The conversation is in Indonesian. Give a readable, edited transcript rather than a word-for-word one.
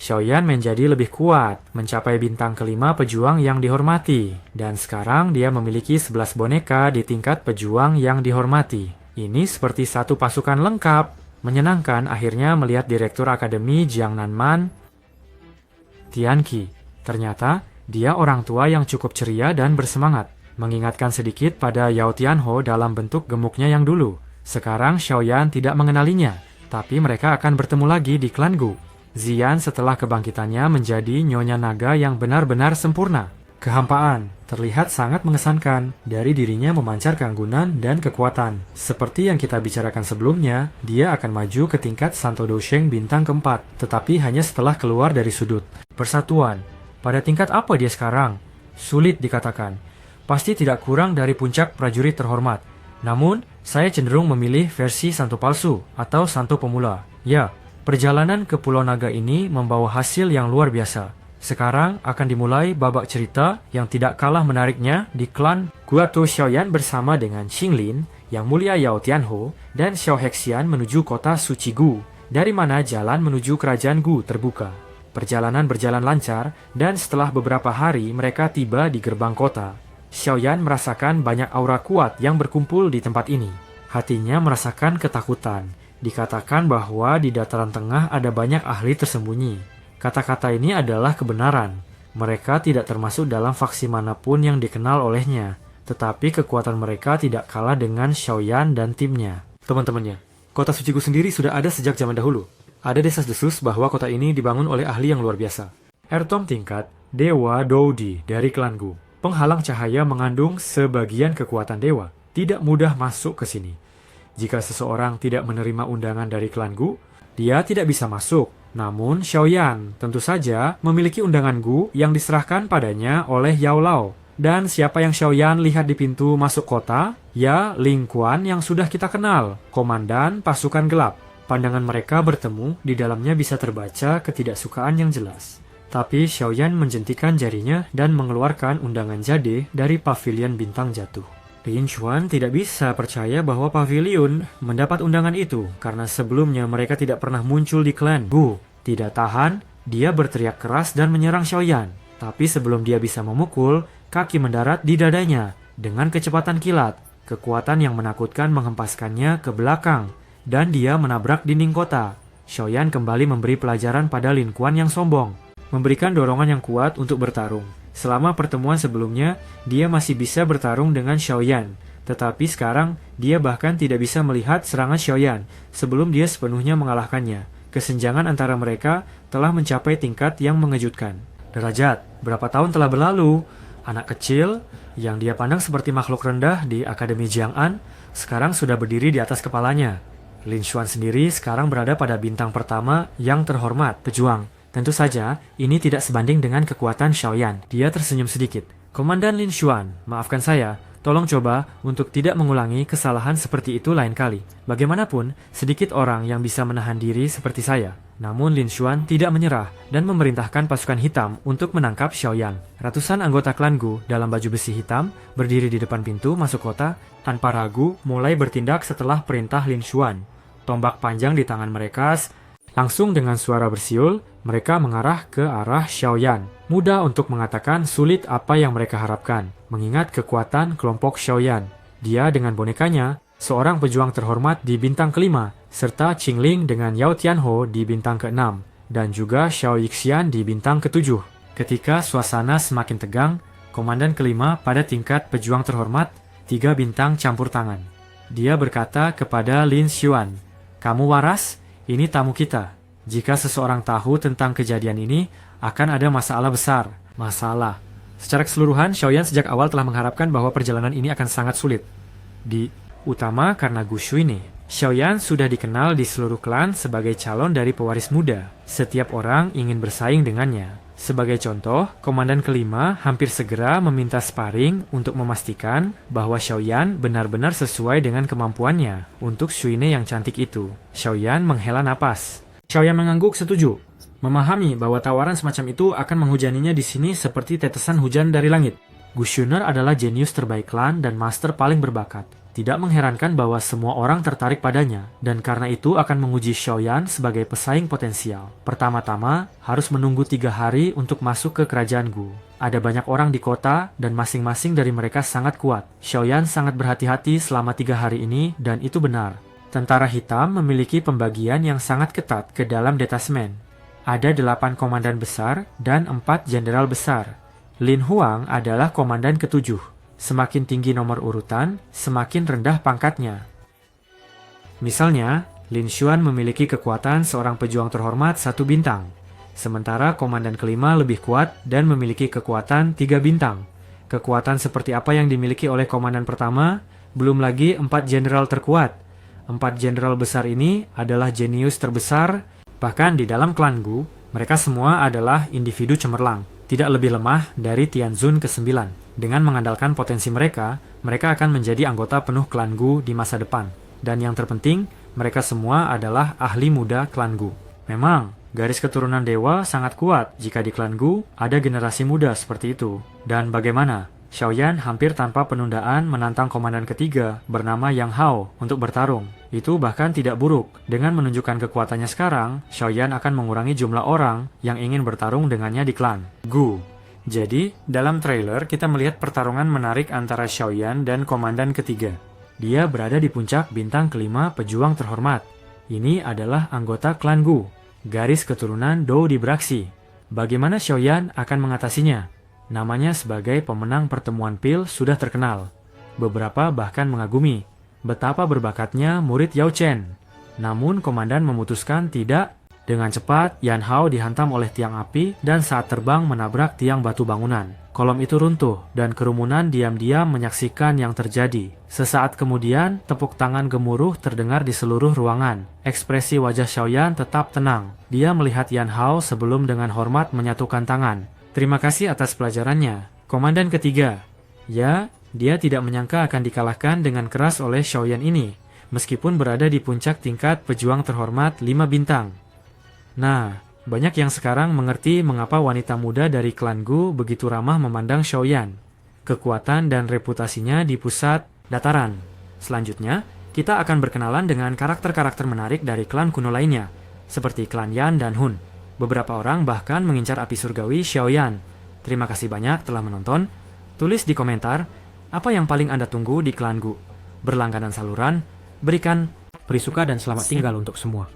Xiaoyan menjadi lebih kuat, mencapai bintang kelima pejuang yang dihormati. Dan sekarang dia memiliki 11 boneka di tingkat pejuang yang dihormati. Ini seperti satu pasukan lengkap. Menyenangkan akhirnya melihat Direktur Akademi Jiang Nanman, Tianqi. Ternyata, dia orang tua yang cukup ceria dan bersemangat. Mengingatkan sedikit pada Yao Tianho dalam bentuk gemuknya yang dulu. Sekarang Xiaoyan tidak mengenalinya, tapi mereka akan bertemu lagi di klan Gu. Ziyan setelah kebangkitannya menjadi nyonya naga yang benar-benar sempurna. Kehampaan terlihat sangat mengesankan, dari dirinya memancar keanggunan dan kekuatan. Seperti yang kita bicarakan sebelumnya, dia akan maju ke tingkat Santo Dousheng bintang keempat, tetapi hanya setelah keluar dari sudut. Persatuan, pada tingkat apa dia sekarang? Sulit dikatakan. Pasti tidak kurang dari puncak prajurit terhormat. Namun, saya cenderung memilih versi Santo Palsu atau Santo Pemula. Ya, perjalanan ke Pulau Naga ini membawa hasil yang luar biasa. Sekarang akan dimulai babak cerita yang tidak kalah menariknya di klan Guato. Xiaoyan bersama dengan Xinglin, Yang Mulia Yao Tianho, dan Xiao Hexian menuju kota suci Gu, dari mana jalan menuju kerajaan Gu terbuka. Perjalanan berjalan lancar, dan setelah beberapa hari mereka tiba di gerbang kota. Xiaoyan merasakan banyak aura kuat yang berkumpul di tempat ini. Hatinya merasakan ketakutan. Dikatakan bahwa di dataran tengah ada banyak ahli tersembunyi. Kata-kata ini adalah kebenaran. Mereka tidak termasuk dalam faksi manapun yang dikenal olehnya. Tetapi kekuatan mereka tidak kalah dengan Xiaoyan dan timnya. Teman-temannya, kota suci Gu sendiri sudah ada sejak zaman dahulu. Ada desas-desus bahwa kota ini dibangun oleh ahli yang luar biasa. Ertom tingkat Dewa Doudi dari klan Gu. Penghalang cahaya mengandung sebagian kekuatan dewa. Tidak mudah masuk ke sini. Jika seseorang tidak menerima undangan dari klan Gu, dia tidak bisa masuk. Namun Xiaoyan tentu saja memiliki undangan Gu yang diserahkan padanya oleh Yao Lao. Dan siapa yang Xiaoyan lihat di pintu masuk kota? Ya, Ling Quan yang sudah kita kenal, komandan pasukan gelap. Pandangan mereka bertemu, di dalamnya bisa terbaca ketidaksukaan yang jelas. Tapi Xiaoyan menjentikan jarinya dan mengeluarkan undangan jade dari pavilion bintang jatuh. Lin Xuan tidak bisa percaya bahwa pavilion mendapat undangan itu karena sebelumnya mereka tidak pernah muncul di klan Gu. Tidak tahan, dia berteriak keras dan menyerang Xiaoyan. Tapi sebelum dia bisa memukul, kaki mendarat di dadanya dengan kecepatan kilat. Kekuatan yang menakutkan menghempaskannya ke belakang dan dia menabrak dinding kota. Xiaoyan kembali memberi pelajaran pada Lin Quan yang sombong, memberikan dorongan yang kuat untuk bertarung. Selama pertemuan sebelumnya, dia masih bisa bertarung dengan Xiaoyan. Tetapi sekarang, dia bahkan tidak bisa melihat serangan Xiaoyan sebelum dia sepenuhnya mengalahkannya. Kesenjangan antara mereka telah mencapai tingkat yang mengejutkan. Derajat, berapa tahun telah berlalu? Anak kecil, yang dia pandang seperti makhluk rendah di Akademi Jiang'an, sekarang sudah berdiri di atas kepalanya. Lin Xuan sendiri sekarang berada pada bintang pertama yang terhormat, pejuang. Tentu saja, ini tidak sebanding dengan kekuatan Xiaoyan. Dia tersenyum sedikit. Komandan Lin Xuan, maafkan saya. Tolong coba untuk tidak mengulangi kesalahan seperti itu lain kali. Bagaimanapun, sedikit orang yang bisa menahan diri seperti saya. Namun Lin Xuan tidak menyerah dan memerintahkan pasukan hitam untuk menangkap Xiaoyan. Ratusan anggota klan Gu dalam baju besi hitam berdiri di depan pintu masuk kota tanpa ragu mulai bertindak setelah perintah Lin Xuan. Tombak panjang di tangan mereka. Langsung dengan suara bersiul, mereka mengarah ke arah Xiaoyan. Mudah untuk mengatakan sulit apa yang mereka harapkan, mengingat kekuatan kelompok Xiaoyan. Dia dengan bonekanya, seorang pejuang terhormat di bintang kelima, serta Qingling dengan Yao Tianho di bintang keenam, dan juga Xiao Yixian di bintang ketujuh. Ketika suasana semakin tegang, komandan kelima pada tingkat pejuang terhormat, 3 bintang campur tangan. Dia berkata kepada Lin Xuan, "Kamu waras? Ini tamu kita. Jika seseorang tahu tentang kejadian ini, akan ada masalah besar." Masalah. Secara keseluruhan, Xiaoyan sejak awal telah mengharapkan bahwa perjalanan ini akan sangat sulit. Utama karena Gu Shui ini. Xiaoyan sudah dikenal di seluruh klan sebagai calon dari pewaris muda. Setiap orang ingin bersaing dengannya. Sebagai contoh, komandan kelima hampir segera meminta sparring untuk memastikan bahwa Xiaoyan benar-benar sesuai dengan kemampuannya untuk Shuine yang cantik itu. Xiaoyan menghela napas. Xiaoyan mengangguk setuju, memahami bahwa tawaran semacam itu akan menghujaninya di sini seperti tetesan hujan dari langit. Gu Shuner adalah jenius terbaik klan dan master paling berbakat. Tidak mengherankan bahwa semua orang tertarik padanya, dan karena itu akan menguji Xiaoyan sebagai pesaing potensial. Pertama-tama, harus menunggu 3 hari untuk masuk ke kerajaan Gu. Ada banyak orang di kota, dan masing-masing dari mereka sangat kuat. Xiaoyan sangat berhati-hati selama 3 hari ini, dan itu benar. Tentara hitam memiliki pembagian yang sangat ketat ke dalam detasmen. Ada 8 komandan besar dan 4 jenderal besar. Lin Huang adalah komandan ke-7. Semakin tinggi nomor urutan, semakin rendah pangkatnya. Misalnya, Lin Xuan memiliki kekuatan seorang pejuang terhormat 1 bintang, sementara komandan ke-5 lebih kuat dan memiliki kekuatan 3 bintang. Kekuatan seperti apa yang dimiliki oleh komandan pertama, belum lagi 4 jenderal terkuat. 4 jenderal besar ini adalah jenius terbesar, bahkan di dalam klan Gu, mereka semua adalah individu cemerlang, tidak lebih lemah dari Tianzun ke-9. Dengan mengandalkan potensi mereka, mereka akan menjadi anggota penuh klan Gu di masa depan. Dan yang terpenting, mereka semua adalah ahli muda klan Gu. Memang, garis keturunan dewa sangat kuat jika di klan Gu ada generasi muda seperti itu. Dan bagaimana? Xiaoyan hampir tanpa penundaan menantang komandan ketiga bernama Yang Hao untuk bertarung. Itu bahkan tidak buruk. Dengan menunjukkan kekuatannya sekarang, Xiaoyan akan mengurangi jumlah orang yang ingin bertarung dengannya di klan Gu. Jadi, dalam trailer kita melihat pertarungan menarik antara Xiaoyan dan komandan ketiga. Dia berada di puncak bintang ke-5 pejuang terhormat. Ini adalah anggota klan Gu, garis keturunan Dou di beraksi. Bagaimana Xiaoyan akan mengatasinya? Namanya sebagai pemenang pertemuan pil sudah terkenal. Beberapa bahkan mengagumi betapa berbakatnya murid Yao Chen. Namun komandan memutuskan tidak. Dengan cepat, Yan Hao dihantam oleh tiang api dan saat terbang menabrak tiang batu bangunan. Kolom itu runtuh dan kerumunan diam-diam menyaksikan yang terjadi. Sesaat kemudian, tepuk tangan gemuruh terdengar di seluruh ruangan. Ekspresi wajah Xiaoyan tetap tenang. Dia melihat Yan Hao sebelum dengan hormat menyatukan tangan. Terima kasih atas pelajarannya, komandan ketiga. Ya, dia tidak menyangka akan dikalahkan dengan keras oleh Xiaoyan ini, meskipun berada di puncak tingkat pejuang terhormat 5 bintang. Nah, banyak yang sekarang mengerti mengapa wanita muda dari klan Gu begitu ramah memandang Xiaoyan. Kekuatan dan reputasinya di pusat dataran. Selanjutnya, kita akan berkenalan dengan karakter-karakter menarik dari klan kuno lainnya, seperti klan Yan dan Hun. Beberapa orang bahkan mengincar api surgawi Xiaoyan. Terima kasih banyak telah menonton. Tulis di komentar, apa yang paling Anda tunggu di klan Gu? Berlangganan saluran, beri suka dan selamat tinggal untuk semua.